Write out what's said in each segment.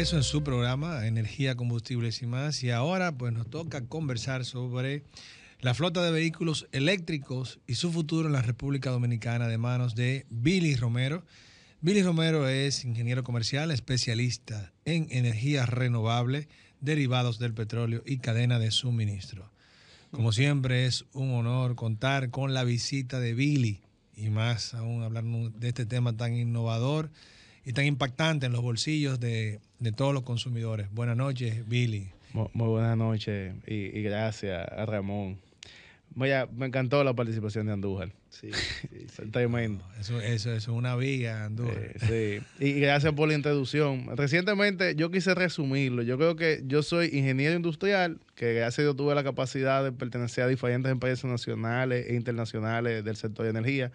regreso en su programa Energía, Combustibles y más. Y ahora pues nos toca conversar sobre la flota de vehículos eléctricos y su futuro en la República Dominicana de manos de Billy Romero. Billy Romero es ingeniero comercial, especialista en energías renovables, derivados del petróleo y cadena de suministro. Como siempre es un honor contar con la visita de Billy y más aún hablar de este tema tan innovador y tan impactante en los bolsillos de todos los consumidores. Buenas noches, Billy. Muy buenas noches y gracias a Ramón. Vaya, me encantó la participación de Andújar. Sí. Tremendo. No, eso es una viga, Andújar. Sí. Y gracias por la introducción. Recientemente yo quise resumirlo. Yo creo que yo soy ingeniero industrial, que gracias a Dios tuve la capacidad de pertenecer a diferentes empresas nacionales e internacionales del sector de energía.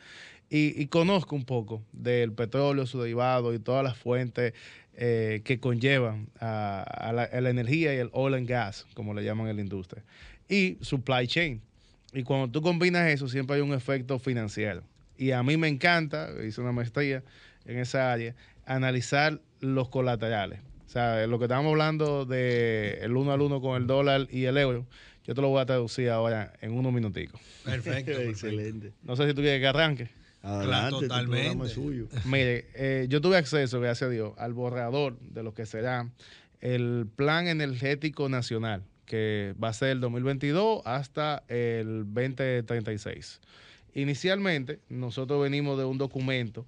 Y conozco un poco del petróleo, su derivado y todas las fuentes que conllevan a la energía y el oil and gas, como le llaman en la industria. Y supply chain. Y cuando tú combinas eso, siempre hay un efecto financiero. Y a mí me encanta, hice una maestría en esa área, analizar los colaterales. O sea, lo que estamos hablando del uno al uno con el dólar y el euro, yo te lo voy a traducir ahora en unos minuticos. Perfecto. Excelente. No sé si tú quieres que arranque. Adelante, Claro, totalmente. tu programa es suyo. Mire, yo tuve acceso, gracias a Dios, al borrador de lo que será el Plan Energético Nacional, que va a ser el 2022 hasta el 2036. Inicialmente, nosotros venimos de un documento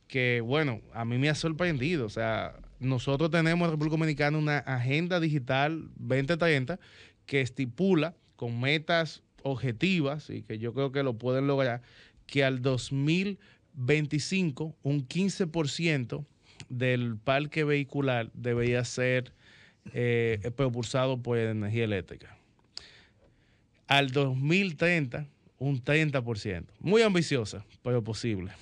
que, bueno, a mí me ha sorprendido. O sea, nosotros tenemos en República Dominicana una agenda digital 2030 que estipula con metas objetivas y que yo creo que lo pueden lograr, que al 2025 un 15% del parque vehicular debería ser propulsado por energía eléctrica. Al 2030, un 30%. Muy ambiciosa, pero posible.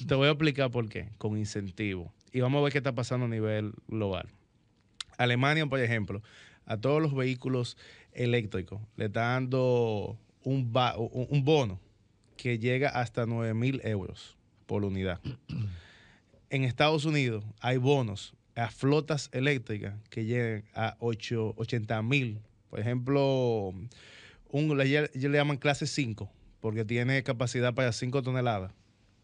Te voy a explicar por qué, con incentivo. Y vamos a ver qué está pasando a nivel global. Alemania, por ejemplo, a todos los vehículos eléctricos le está dando un bono que llega hasta 9.000 euros por unidad. En Estados Unidos hay bonos a flotas eléctricas que llegan a 80.000. Por ejemplo, ellos le llaman clase 5 porque tiene capacidad para 5 toneladas.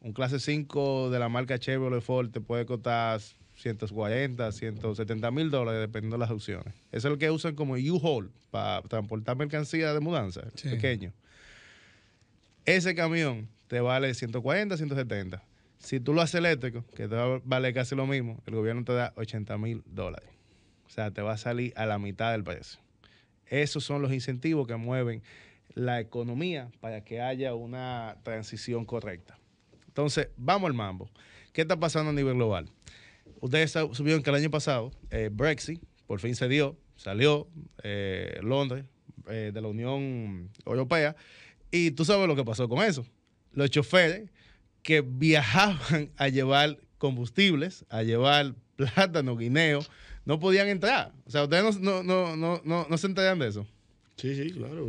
Un clase 5 de la marca Chevrolet Ford te puede costar 140, 170 mil dólares dependiendo de las opciones. Eso es el que usan como U-Haul para transportar mercancía de mudanza, sí, pequeño. Ese camión te vale 140, 170. Si tú lo haces eléctrico, que te va a valer casi lo mismo, el gobierno te da 80.000 dólares. O sea, te va a salir a la mitad del precio. Esos son los incentivos que mueven la economía para que haya una transición correcta. Entonces, vamos al mambo. ¿Qué está pasando a nivel global? Ustedes supieron que el año pasado Brexit por fin se dio, salió Londres de la Unión Europea, y tú sabes lo que pasó con eso. Los choferes que viajaban a llevar combustibles, a llevar plátano, guineo, no podían entrar. O sea, ustedes no se enteran de eso. Sí, claro.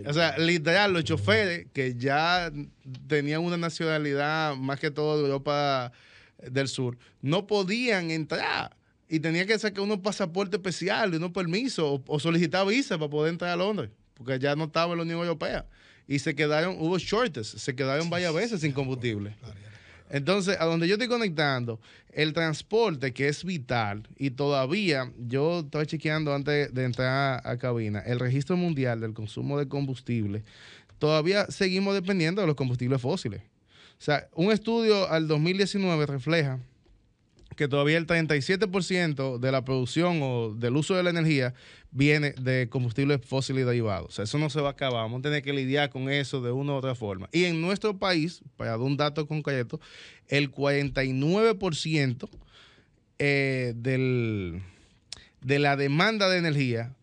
O sea, literal, los choferes que ya tenían una nacionalidad más que todo de Europa del Sur, no podían entrar y tenían que sacar unos pasaportes especiales, unos permisos o solicitar visa para poder entrar a Londres, porque ya no estaba en la Unión Europea. Y se quedaron, hubo shortages, se quedaron varias veces sin combustible. Entonces, a donde yo estoy conectando, el transporte que es vital, y todavía, yo estaba chequeando antes de entrar a cabina, el registro mundial del consumo de combustible, todavía seguimos dependiendo de los combustibles fósiles. O sea, un estudio al 2019 refleja que todavía el 37% de la producción o del uso de la energía viene de combustibles fósiles y derivados. O sea, eso no se va a acabar. Vamos a tener que lidiar con eso de una u otra forma. Y en nuestro país, para dar un dato concreto, el 49% de la demanda de energía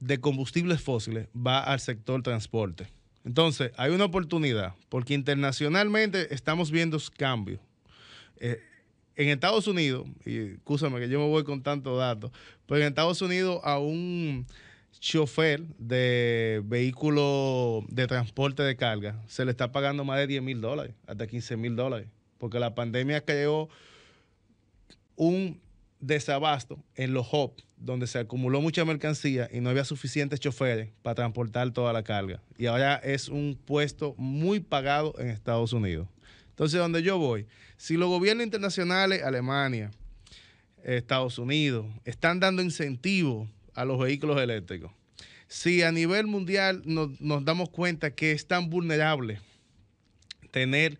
de combustibles fósiles va al sector transporte. Entonces, hay una oportunidad, porque internacionalmente estamos viendo cambios. En Estados Unidos, y escúchame que yo me voy con tantos datos, pero en Estados Unidos a un chofer de vehículo de transporte de carga se le está pagando más de 10.000 dólares, hasta 15.000 dólares, porque la pandemia creó un desabasto en los hubs, donde se acumuló mucha mercancía y no había suficientes choferes para transportar toda la carga. Y ahora es un puesto muy pagado en Estados Unidos. Entonces, donde yo voy, si los gobiernos internacionales, Alemania, Estados Unidos, están dando incentivos a los vehículos eléctricos, si a nivel mundial nos damos cuenta que es tan vulnerable tener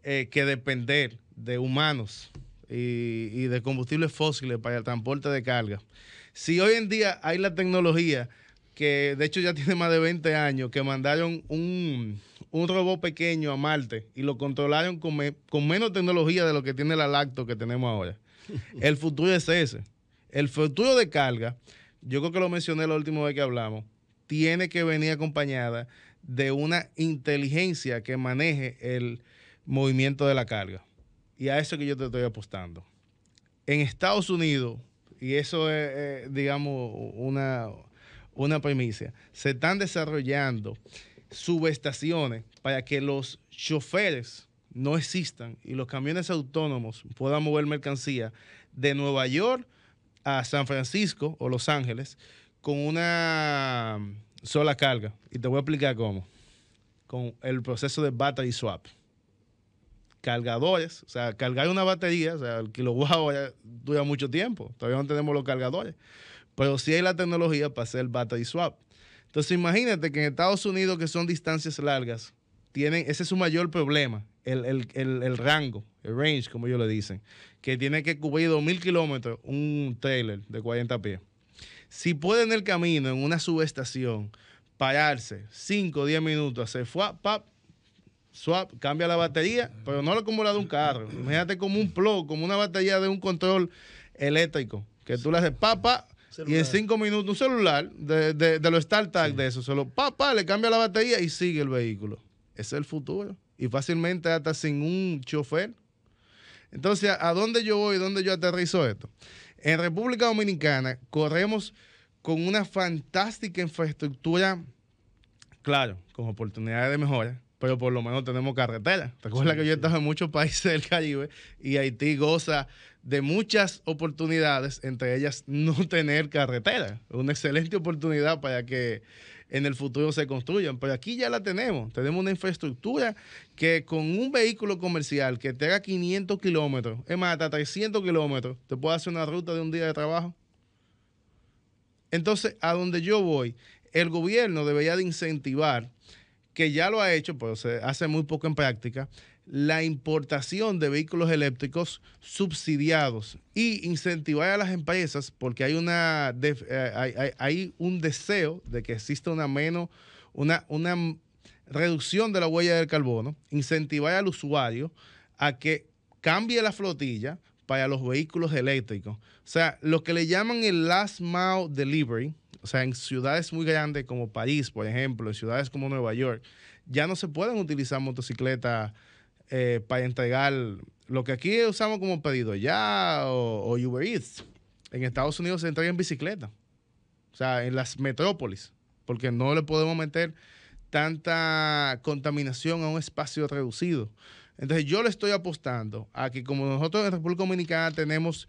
que depender de humanos y de combustibles fósiles para el transporte de carga, si hoy en día hay la tecnología, que de hecho ya tiene más de 20 años, que mandaron un robot pequeño a Marte y lo controlaron con menos tecnología de lo que tiene la Lacto que tenemos ahora. El futuro es ese. El futuro de carga, yo creo que lo mencioné la última vez que hablamos, tiene que venir acompañada de una inteligencia que maneje el movimiento de la carga. Y a eso que yo te estoy apostando. En Estados Unidos, y eso es digamos, una premisa, se están desarrollando subestaciones para que los choferes no existan y los camiones autónomos puedan mover mercancía de Nueva York a San Francisco o Los Ángeles con una sola carga. Y te voy a explicar cómo. Con el proceso de battery swap. Cargadores, o sea, cargar una batería, o sea, el kilowatt hora dura mucho tiempo. Todavía no tenemos los cargadores. Pero sí hay la tecnología para hacer el battery swap. Entonces, imagínate que en Estados Unidos, que son distancias largas, ese es su mayor problema, el rango, el range, como ellos le dicen, que tiene que cubrir 2.000 kilómetros un trailer de 40 pies. Si puede en el camino, en una subestación, pararse 5 o 10 minutos, hacer swap, cambia la batería, pero no como la de un carro. Imagínate como un plug, como una batería de un control eléctrico, que tú le haces y en 5 minutos un celular de los StarTag, sí, de eso, solo le cambia la batería y sigue el vehículo. Ese es el futuro. Y fácilmente hasta sin un chofer. Entonces, ¿a dónde yo voy? ¿Dónde yo aterrizo esto? En República Dominicana corremos con una fantástica infraestructura, claro, con oportunidades de mejora, pero por lo menos tenemos carretera. Recuerda que yo he estado en muchos países del Caribe y Haití goza de muchas oportunidades, entre ellas no tener carretera. Una excelente oportunidad para que en el futuro se construyan, pero aquí ya la tenemos. Tenemos una infraestructura que con un vehículo comercial que te haga 500 kilómetros, es más, hasta 300 kilómetros, te puede hacer una ruta de un día de trabajo. Entonces, a donde yo voy, el gobierno debería de incentivar, que ya lo ha hecho, pero se hace muy poco en práctica, la importación de vehículos eléctricos subsidiados y incentivar a las empresas, porque hay hay un deseo de que exista una reducción de la huella del carbono, incentivar al usuario a que cambie la flotilla para los vehículos eléctricos. O sea, lo que le llaman el last mile delivery, o sea, en ciudades muy grandes como París, por ejemplo, en ciudades como Nueva York, ya no se pueden utilizar motocicletas para entregar lo que aquí usamos como pedido ya o Uber Eats. En Estados Unidos se entrega en bicicleta, o sea, en las metrópolis, porque no le podemos meter tanta contaminación a un espacio reducido. Entonces yo le estoy apostando a que, como nosotros en República Dominicana tenemos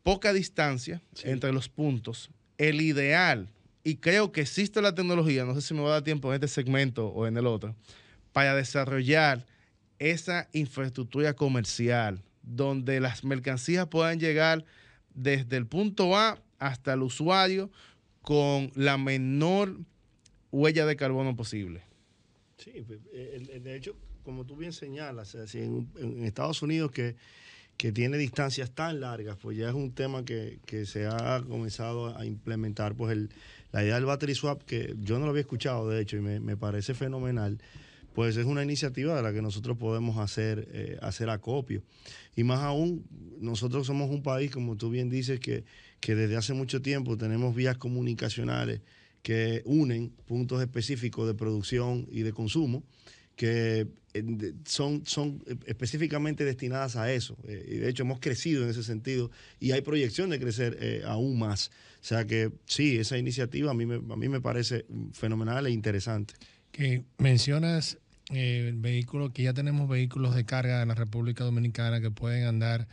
poca distancia, sí, entre los puntos, el ideal, y creo que existe la tecnología, no sé si me va a dar tiempo en este segmento o en el otro, para desarrollar esa infraestructura comercial donde las mercancías puedan llegar desde el punto A hasta el usuario con la menor huella de carbono posible. Sí, de hecho, como tú bien señalas, en Estados Unidos que tiene distancias tan largas, pues ya es un tema que se ha comenzado a implementar, pues la idea del battery swap, que yo no lo había escuchado, de hecho, y me parece fenomenal. Pues es una iniciativa de la que nosotros podemos hacer acopio. Y más aún, nosotros somos un país, como tú bien dices, que desde hace mucho tiempo tenemos vías comunicacionales que unen puntos específicos de producción y de consumo, que son específicamente destinadas a eso. Y de hecho hemos crecido en ese sentido y hay proyección de crecer aún más. O sea que sí, esa iniciativa a mí me parece fenomenal e interesante. Que mencionas vehículos, que ya tenemos vehículos de carga en la República Dominicana que pueden andar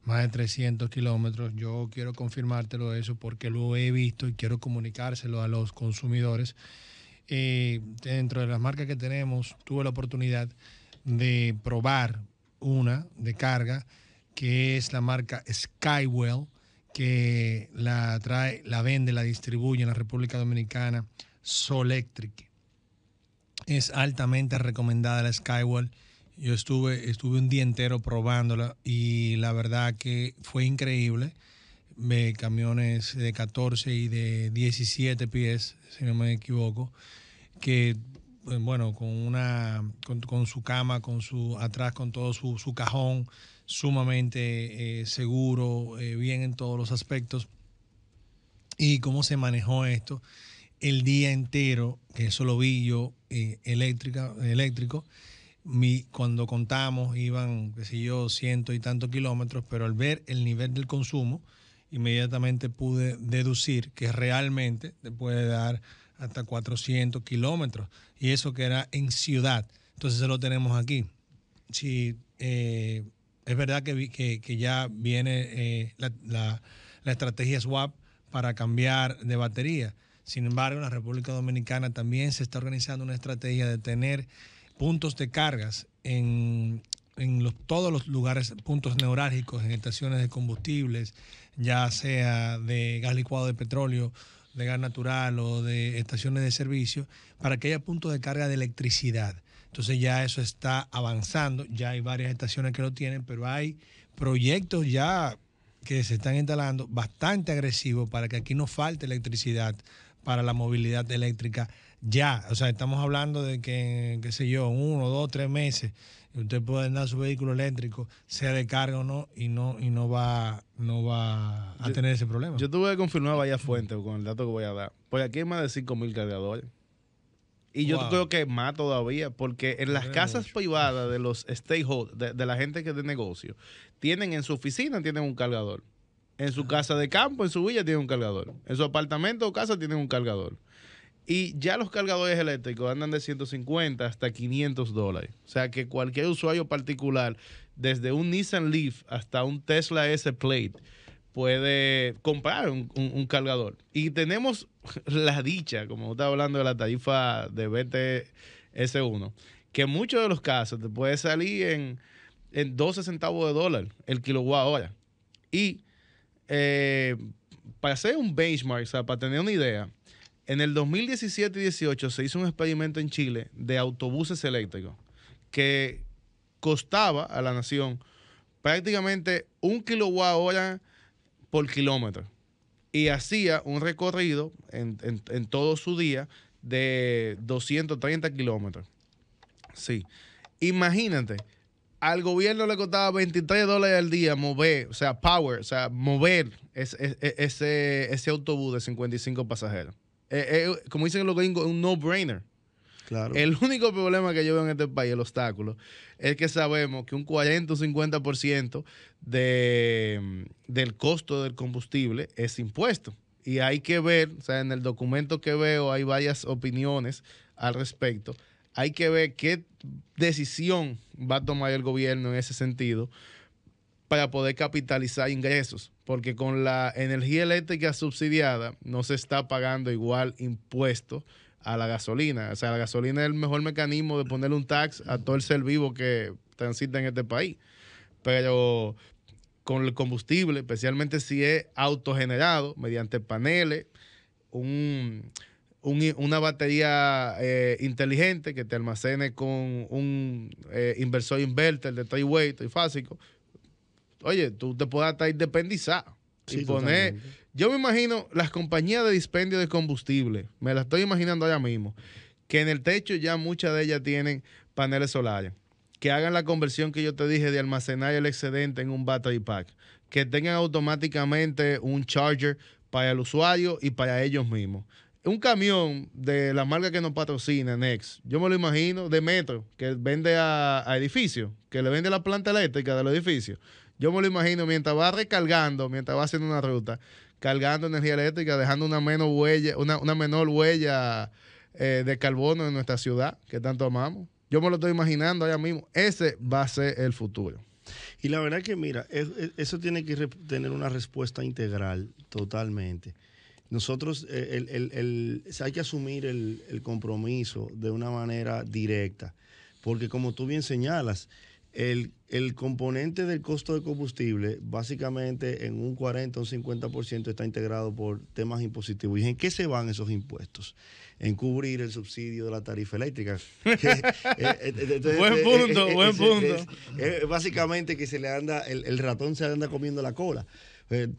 más de 300 kilómetros. Yo quiero confirmártelo eso porque lo he visto y quiero comunicárselo a los consumidores. Dentro de las marcas que tenemos, tuve la oportunidad de probar una de carga que es la marca Skywell, que la trae, la vende, la distribuye en la República Dominicana Solectric. Es altamente recomendada la Skywell. Yo estuve un día entero probándola y la verdad que fue increíble. Camiones de 14 y de 17 pies, si no me equivoco, que bueno, con su cama, atrás con todo su cajón, sumamente seguro, bien en todos los aspectos. Y cómo se manejó esto el día entero, que eso lo vi yo eléctrico. Cuando contamos iban, qué sé yo, 100 y tantos kilómetros, pero al ver el nivel del consumo, inmediatamente pude deducir que realmente te puede dar hasta 400 kilómetros. Y eso que era en ciudad. Entonces se lo tenemos aquí. Sí, es verdad que ya viene la estrategia swap para cambiar de batería. Sin embargo, en la República Dominicana también se está organizando una estrategia de tener puntos de cargas en todos los lugares, puntos neurálgicos, en estaciones de combustibles, ya sea de gas licuado de petróleo, de gas natural o de estaciones de servicio, para que haya puntos de carga de electricidad. Entonces ya eso está avanzando, ya hay varias estaciones que lo tienen, pero hay proyectos ya que se están instalando bastante agresivos para que aquí no falte electricidad para la movilidad eléctrica ya. O sea, estamos hablando de que, qué sé yo, 1, 2, 3 meses usted puede andar su vehículo eléctrico, sea de carga o no, y no va a tener ese problema. Yo tuve que confirmar varias fuentes con el dato que voy a dar. Porque aquí hay más de 5,000 cargadores. Y yo creo que más todavía, porque en las casas privadas de los stakeholders, de la gente que es de negocio, tienen en su oficina tienen un cargador. En su casa de campo, en su villa, tienen un cargador. En su apartamento o casa tienen un cargador. Y ya los cargadores eléctricos andan de 150 hasta $500. O sea que cualquier usuario particular, desde un Nissan Leaf hasta un Tesla S Plate, puede comprar un cargador. Y tenemos la dicha, como estaba hablando de la tarifa de BTS1, que en muchos de los casos te puede salir en 12 centavos de dólar el kilowatt hora. Y para hacer un benchmark, o sea, para tener una idea, en el 2017 y 18 se hizo un experimento en Chile de autobuses eléctricos que costaba a la nación prácticamente 1 kilowatt hora por kilómetro y hacía un recorrido en todo su día de 230 kilómetros. Sí. Imagínate, al gobierno le costaba $23 al día mover, o sea, mover ese autobús de 55 pasajeros. Como dicen los gringos, un no-brainer. Claro. El único problema que yo veo en este país, el obstáculo, es que sabemos que un 40 o 50% del costo del combustible es impuesto. Y hay que ver, o sea, en el documento que veo hay varias opiniones al respecto. Hay que ver qué decisión va a tomar el gobierno en ese sentido para poder capitalizar ingresos, porque con la energía eléctrica subsidiada no se está pagando igual impuestos a la gasolina. O sea, la gasolina es el mejor mecanismo de ponerle un tax a todo el ser vivo que transita en este país. Pero con el combustible, especialmente si es autogenerado mediante paneles, una batería inteligente que te almacene con un inversor inverter de tri-way, trifásico, oye, tú te puedes hasta independizar y poner... Totalmente. Yo me imagino las compañías de dispendio de combustible, me las estoy imaginando ahora mismo, que en el techo ya muchas de ellas tienen paneles solares, que hagan la conversión que yo te dije de almacenar el excedente en un battery pack, que tengan automáticamente un charger para el usuario y para ellos mismos. Un camión de la marca que nos patrocina, Next, yo me lo imagino, de Metro, que vende a edificios, que le vende la planta eléctrica del edificio. Yo me lo imagino mientras va recargando, mientras va haciendo una ruta, cargando energía eléctrica, dejando una menor huella de carbono en nuestra ciudad, que tanto amamos. Yo me lo estoy imaginando allá mismo. Ese va a ser el futuro. Y la verdad que, mira, eso tiene que tener una respuesta integral totalmente. Nosotros hay que asumir el compromiso de una manera directa, porque como tú bien señalas, el componente del costo de combustible básicamente en un 40 o un 50% está integrado por temas impositivos. ¿Y en qué se van esos impuestos? En cubrir el subsidio de la tarifa eléctrica. Buen punto. Básicamente que se le anda, el ratón se anda comiendo la cola.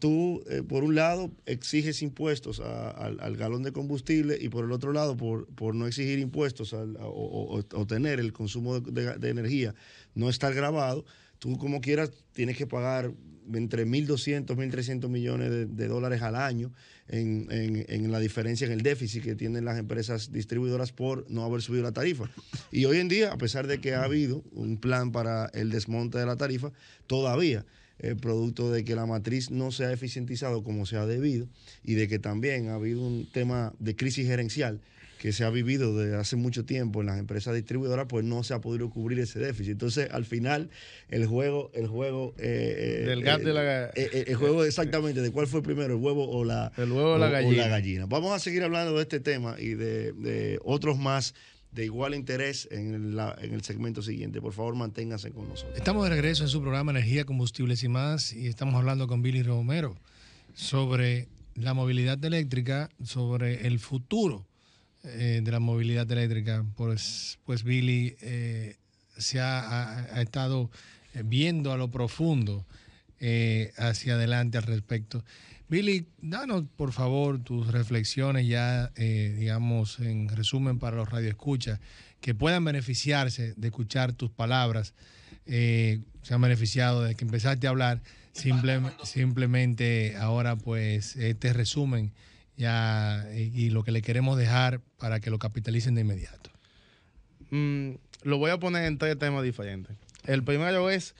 Tú, por un lado, exiges impuestos al galón de combustible y por el otro lado, por no exigir impuestos o tener el consumo de energía no estar grabado, tú como quieras tienes que pagar entre 1.200, 1.300 millones de dólares al año en la diferencia, en el déficit que tienen las empresas distribuidoras por no haber subido la tarifa. Y hoy en día, a pesar de que ha habido un plan para el desmonte de la tarifa, todavía producto de que la matriz no se ha eficientizado como se ha debido y de que también ha habido un tema de crisis gerencial que se ha vivido desde hace mucho tiempo en las empresas distribuidoras, pues no se ha podido cubrir ese déficit. Entonces, al final, el juego del gas de la el juego exactamente de cuál fue primero, el huevo o la gallina. Vamos a seguir hablando de este tema y de otros más de igual interés en el segmento siguiente. Por favor, manténganse con nosotros. Estamos de regreso en su programa Energía, Combustibles y Más y estamos hablando con Billy Romero sobre la movilidad eléctrica, sobre el futuro de la movilidad eléctrica. Pues Billy se ha estado viendo a lo profundo hacia adelante al respecto. Billy, danos por favor tus reflexiones ya, digamos, en resumen para los radioescuchas, que puedan beneficiarse de escuchar tus palabras, se han beneficiado desde que empezaste a hablar, simplemente ahora pues este resumen ya y lo que le queremos dejar para que lo capitalicen de inmediato. Lo voy a poner en 3 temas diferentes. El primero es,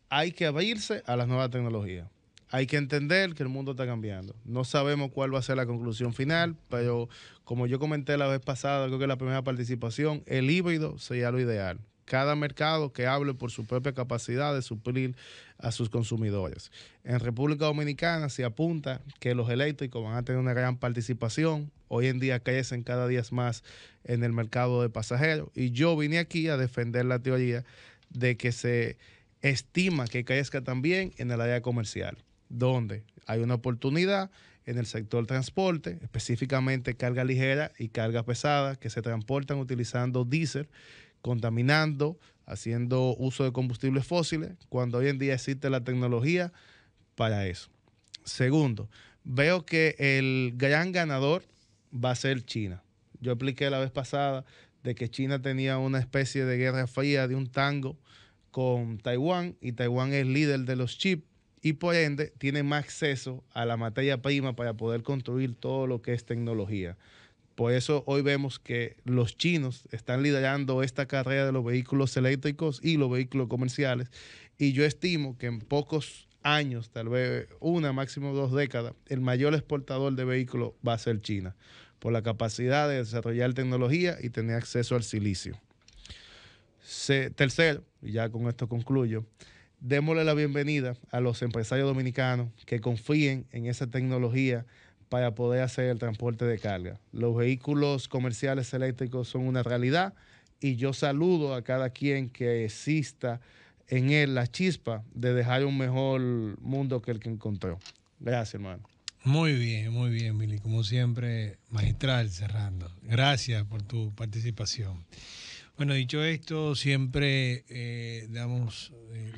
hay que abrirse a las nuevas tecnologías. Hay que entender que el mundo está cambiando. No sabemos cuál va a ser la conclusión final, pero como yo comenté la vez pasada, creo que la primera participación, el híbrido sería lo ideal. Cada mercado que hable por su propia capacidad de suplir a sus consumidores. En República Dominicana se apunta que los eléctricos van a tener una gran participación. Hoy en día crecen cada día más en el mercado de pasajeros. Y yo vine aquí a defender la teoría de que se estima que crezca también en el área comercial, donde hay una oportunidad en el sector transporte, específicamente carga ligera y carga pesada, que se transportan utilizando diésel, contaminando, haciendo uso de combustibles fósiles, cuando hoy en día existe la tecnología para eso. Segundo, veo que el gran ganador va a ser China. Yo expliqué la vez pasada de que China tenía una especie de guerra fría, de un tango con Taiwán, y Taiwán es líder de los chips, y por ende tiene más acceso a la materia prima para poder construir todo lo que es tecnología. Por eso hoy vemos que los chinos están liderando esta carrera de los vehículos eléctricos y los vehículos comerciales, y yo estimo que en pocos años, tal vez una, máximo 2 décadas, el mayor exportador de vehículos va a ser China, por la capacidad de desarrollar tecnología y tener acceso al silicio. Tercero, y ya con esto concluyo, démosle la bienvenida a los empresarios dominicanos que confíen en esa tecnología para poder hacer el transporte de carga. Los vehículos comerciales eléctricos son una realidad y yo saludo a cada quien que exista en él la chispa de dejar un mejor mundo que el que encontró. Gracias, hermano. Muy bien, Billy. Como siempre, magistral cerrando. Gracias por tu participación. Bueno, dicho esto, siempre damos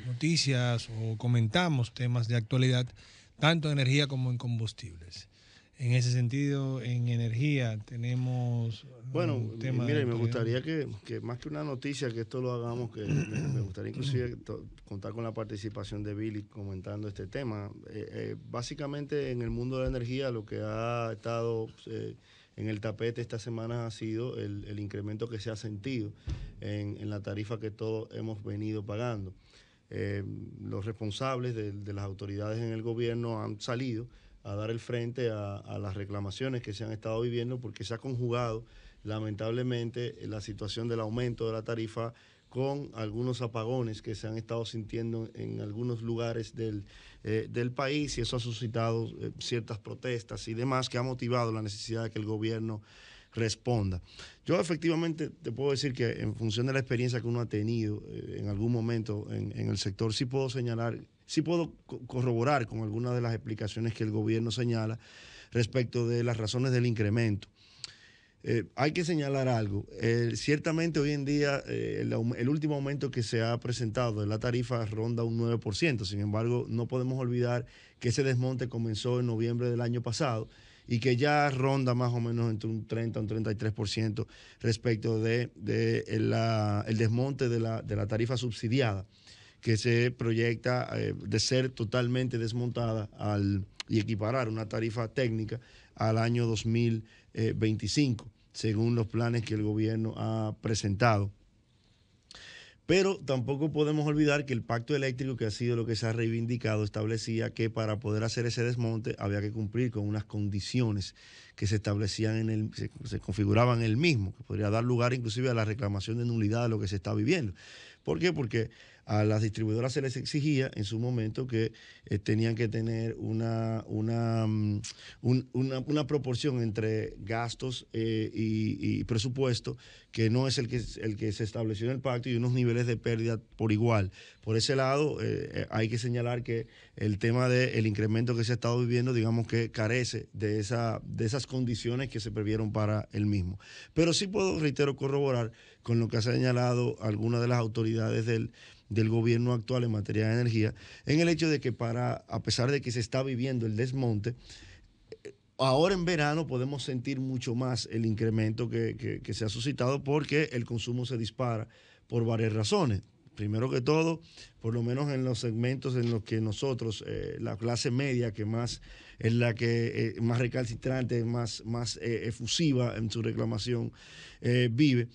noticias o comentamos temas de actualidad, tanto en energía como en combustibles. En ese sentido, en energía tenemos un tema. Mire, me gustaría que más que una noticia, que esto lo hagamos, que me gustaría inclusive contar con la participación de Billy comentando este tema. Básicamente en el mundo de la energía lo que ha estado en el tapete esta semana ha sido el incremento que se ha sentido en la tarifa que todos hemos venido pagando. Los responsables de las autoridades en el gobierno han salido a dar el frente a las reclamaciones que se han estado viviendo, porque se ha conjugado lamentablemente la situación del aumento de la tarifa con algunos apagones que se han estado sintiendo en algunos lugares del país, y eso ha suscitado ciertas protestas y demás, que ha motivado la necesidad de que el gobierno responda. Yo efectivamente te puedo decir que en función de la experiencia que uno ha tenido en algún momento en el sector, sí puedo señalar, sí puedo corroborar con algunas de las explicaciones que el gobierno señala respecto de las razones del incremento. Hay que señalar algo. Ciertamente hoy en día el último aumento que se ha presentado de la tarifa ronda un 9%. Sin embargo, no podemos olvidar que ese desmonte comenzó en noviembre del año pasado y que ya ronda más o menos entre un 30 y un 33% respecto de el desmonte de la tarifa subsidiada, que se proyecta de ser totalmente desmontada y equiparar una tarifa técnica al año 2025, según los planes que el gobierno ha presentado. Pero tampoco podemos olvidar que el pacto eléctrico, que ha sido lo que se ha reivindicado, establecía que para poder hacer ese desmonte había que cumplir con unas condiciones que se establecían se configuraban en el mismo, que podría dar lugar inclusive a la reclamación de nulidad de lo que se está viviendo. ¿Por qué? Porque a las distribuidoras se les exigía en su momento que tenían que tener una proporción entre gastos y presupuesto que no es el que se estableció en el pacto, y unos niveles de pérdida por igual. Por ese lado, hay que señalar que el tema del incremento que se ha estado viviendo, digamos que carece de esas condiciones que se previeron para el mismo. Pero sí puedo, reitero, corroborar con lo que ha señalado algunas de las autoridades del gobierno actual en materia de energía, en el hecho de que a pesar de que se está viviendo el desmonte, ahora en verano podemos sentir mucho más el incremento que se ha suscitado, porque el consumo se dispara por varias razones. Primero que todo, por lo menos en los segmentos en los que nosotros, la clase media, que más es la que más recalcitrante, más efusiva en su reclamación, vive.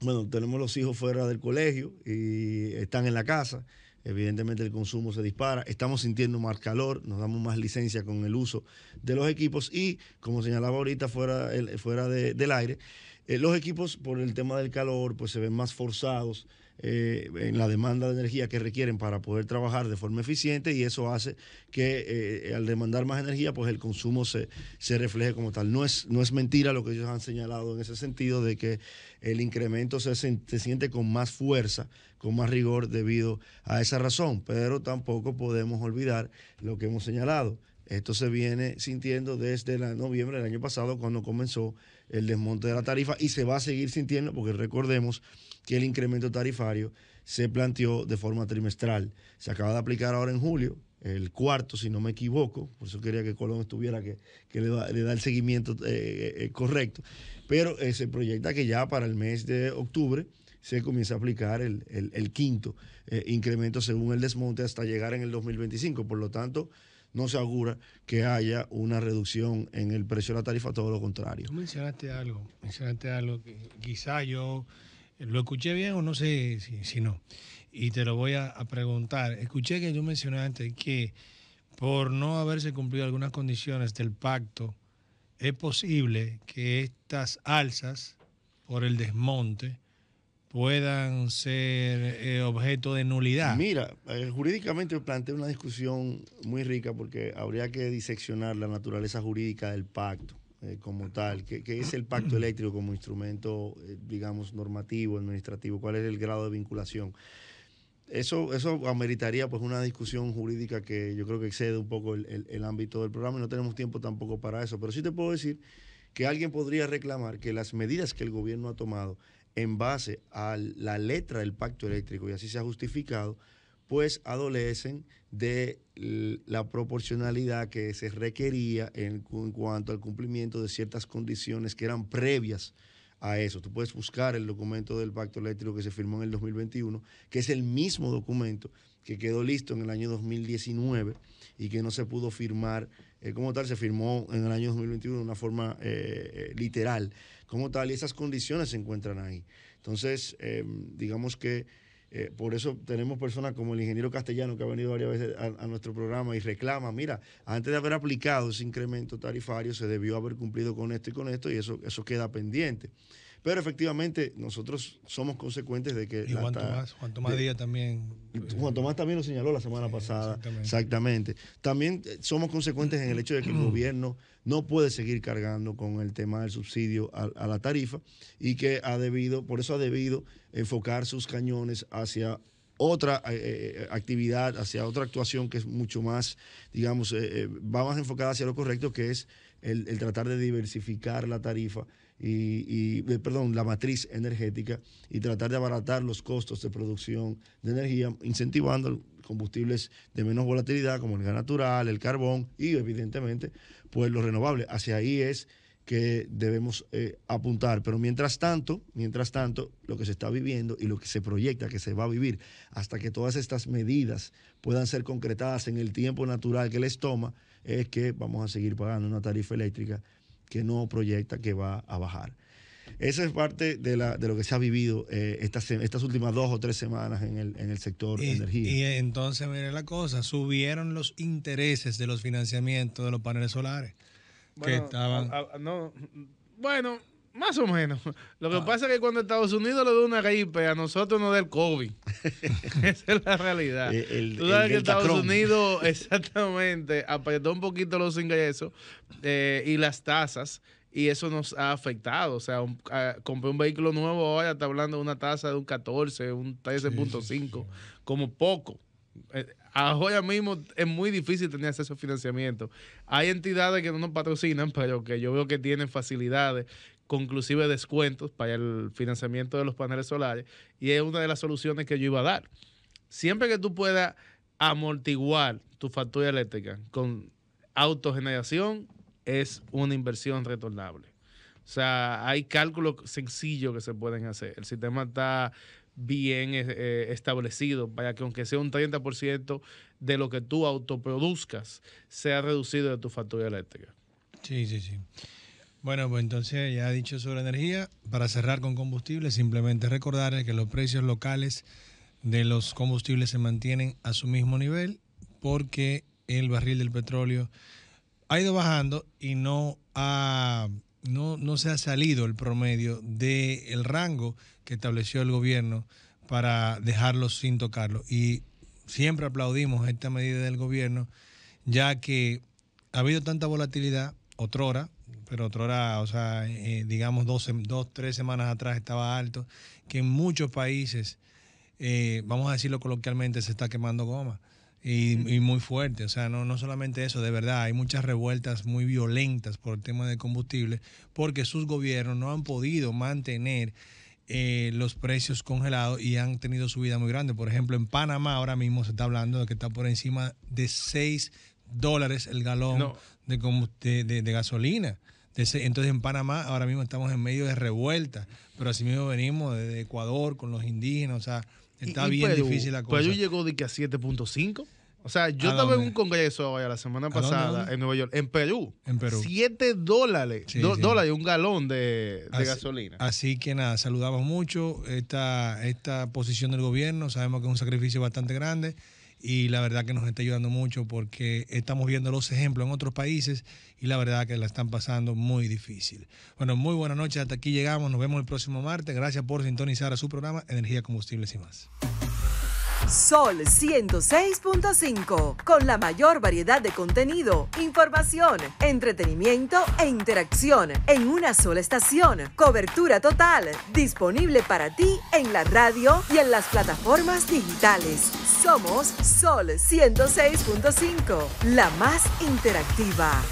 Bueno, tenemos los hijos fuera del colegio y están en la casa. Evidentemente el consumo se dispara, estamos sintiendo más calor, nos damos más licencia con el uso de los equipos y, como señalaba ahorita fuera del aire, los equipos por el tema del calor pues se ven más forzados en la demanda de energía que requieren para poder trabajar de forma eficiente, y eso hace que al demandar más energía pues el consumo se refleje como tal. No es mentira lo que ellos han señalado en ese sentido, de que el incremento se siente con más fuerza, con más rigor debido a esa razón, pero tampoco podemos olvidar lo que hemos señalado. Esto se viene sintiendo desde noviembre del año pasado, cuando comenzó el desmonte de la tarifa, y se va a seguir sintiendo porque recordemos que el incremento tarifario se planteó de forma trimestral. Se acaba de aplicar ahora en julio, el cuarto, si no me equivoco, por eso quería que Colón estuviera, que le da el seguimiento correcto, pero se proyecta que ya para el mes de octubre se comienza a aplicar el quinto incremento según el desmonte, hasta llegar en el 2025. Por lo tanto, no se augura que haya una reducción en el precio de la tarifa, todo lo contrario. Tú mencionaste algo que quizá yo lo escuché bien o no sé si no, y te lo voy a preguntar. Escuché que tú mencionaste que por no haberse cumplido algunas condiciones del pacto, es posible que estas alzas por el desmonte puedan ser objeto de nulidad. Mira, jurídicamente plantea una discusión muy rica, porque habría que diseccionar la naturaleza jurídica del pacto como tal, que es el pacto eléctrico como instrumento, digamos, normativo, administrativo, cuál es el grado de vinculación. Eso ameritaría pues una discusión jurídica que yo creo que excede un poco el ámbito del programa, y no tenemos tiempo tampoco para eso, pero sí te puedo decir que alguien podría reclamar que las medidas que el gobierno ha tomado en base a la letra del pacto eléctrico, y así se ha justificado, pues adolecen de la proporcionalidad que se requería en cuanto al cumplimiento de ciertas condiciones que eran previas a eso. Tú puedes buscar el documento del pacto eléctrico que se firmó en el 2021, que es el mismo documento que quedó listo en el año 2019 y que no se pudo firmar como tal. Se firmó en el año 2021 de una forma literal como tal, y esas condiciones se encuentran ahí. Entonces, digamos que por eso tenemos personas como el ingeniero Castellano, que ha venido varias veces a nuestro programa y reclama, mira, antes de haber aplicado ese incremento tarifario se debió haber cumplido con esto y con esto, y eso queda pendiente. Pero efectivamente nosotros somos consecuentes de que... Y Juan Tomás Díaz también. Juan Tomás también lo señaló la semana pasada. Exactamente. También somos consecuentes en el hecho de que el gobierno no puede seguir cargando con el tema del subsidio a la tarifa y que por eso ha debido enfocar sus cañones hacia otra actividad, hacia otra actuación que es mucho más, digamos, va más enfocada hacia lo correcto, que es el tratar de diversificar la tarifa la matriz energética y tratar de abaratar los costos de producción de energía, incentivando combustibles de menos volatilidad como el gas natural, el carbón y evidentemente pues los renovables. Hacia ahí es que debemos apuntar, pero mientras tanto, lo que se está viviendo y lo que se proyecta que se va a vivir hasta que todas estas medidas puedan ser concretadas en el tiempo natural que les toma, es que vamos a seguir pagando una tarifa eléctrica que no proyecta que va a bajar. Esa es parte de lo que se ha vivido estas últimas 2 o 3 semanas en el sector de energía. Y entonces, mire la cosa, subieron los intereses de los financiamientos de los paneles solares. Bueno, que estaban... bueno, más o menos. Lo que pasa es que cuando Estados Unidos le da una gripe, a nosotros nos da el COVID. Esa es la realidad. Tú sabes que Estados Unidos exactamente apretó un poquito los ingresos y las tasas, y eso nos ha afectado. O sea, compré un vehículo nuevo ahora, está hablando de una tasa de un 14, un 13.5, como poco. Ahora mismo es muy difícil tener acceso a financiamiento. Hay entidades que no nos patrocinan, pero que yo veo que tienen facilidades, inclusive descuentos para el financiamiento de los paneles solares, y es una de las soluciones que yo iba a dar. Siempre que tú puedas amortiguar tu factura eléctrica con autogeneración, es una inversión retornable. O sea, hay cálculos sencillos que se pueden hacer. El sistema está bien establecido para que aunque sea un 30% de lo que tú autoproduzcas sea reducido de tu factura eléctrica. Sí. Bueno, pues entonces ya dicho sobre energía, para cerrar con combustibles, simplemente recordarles que los precios locales de los combustibles se mantienen a su mismo nivel porque el barril del petróleo ha ido bajando y no se ha salido el promedio del rango que estableció el gobierno para dejarlo sin tocarlo. Y siempre aplaudimos esta medida del gobierno, ya que ha habido tanta volatilidad, otrora, o sea, digamos 3 semanas atrás estaba alto, que en muchos países, vamos a decirlo coloquialmente, se está quemando goma. Y muy fuerte, o sea, no solamente eso, de verdad, hay muchas revueltas muy violentas por el tema de combustible, porque sus gobiernos no han podido mantener los precios congelados y han tenido subida muy grande. Por ejemplo, en Panamá ahora mismo se está hablando de que está por encima de $6 el galón de gasolina. Entonces en Panamá ahora mismo estamos en medio de revuelta, pero así mismo venimos desde Ecuador con los indígenas, o sea, está bien Perú, difícil la cosa. Perú llegó de que a 7.5. O sea, yo estaba en un congreso la semana pasada en Nueva York, en Perú. $7 dólares un galón de gasolina. Así que nada, saludamos mucho esta posición del gobierno. Sabemos que es un sacrificio bastante grande y la verdad que nos está ayudando mucho porque estamos viendo los ejemplos en otros países y la verdad que la están pasando muy difícil. Bueno, muy buenas noches. Hasta aquí llegamos. Nos vemos el próximo martes. Gracias por sintonizar a su programa Energía, Combustibles y Más. Sol 106.5, con la mayor variedad de contenido, información, entretenimiento e interacción en una sola estación. Cobertura total, disponible para ti en la radio y en las plataformas digitales. Somos Sol 106.5, la más interactiva.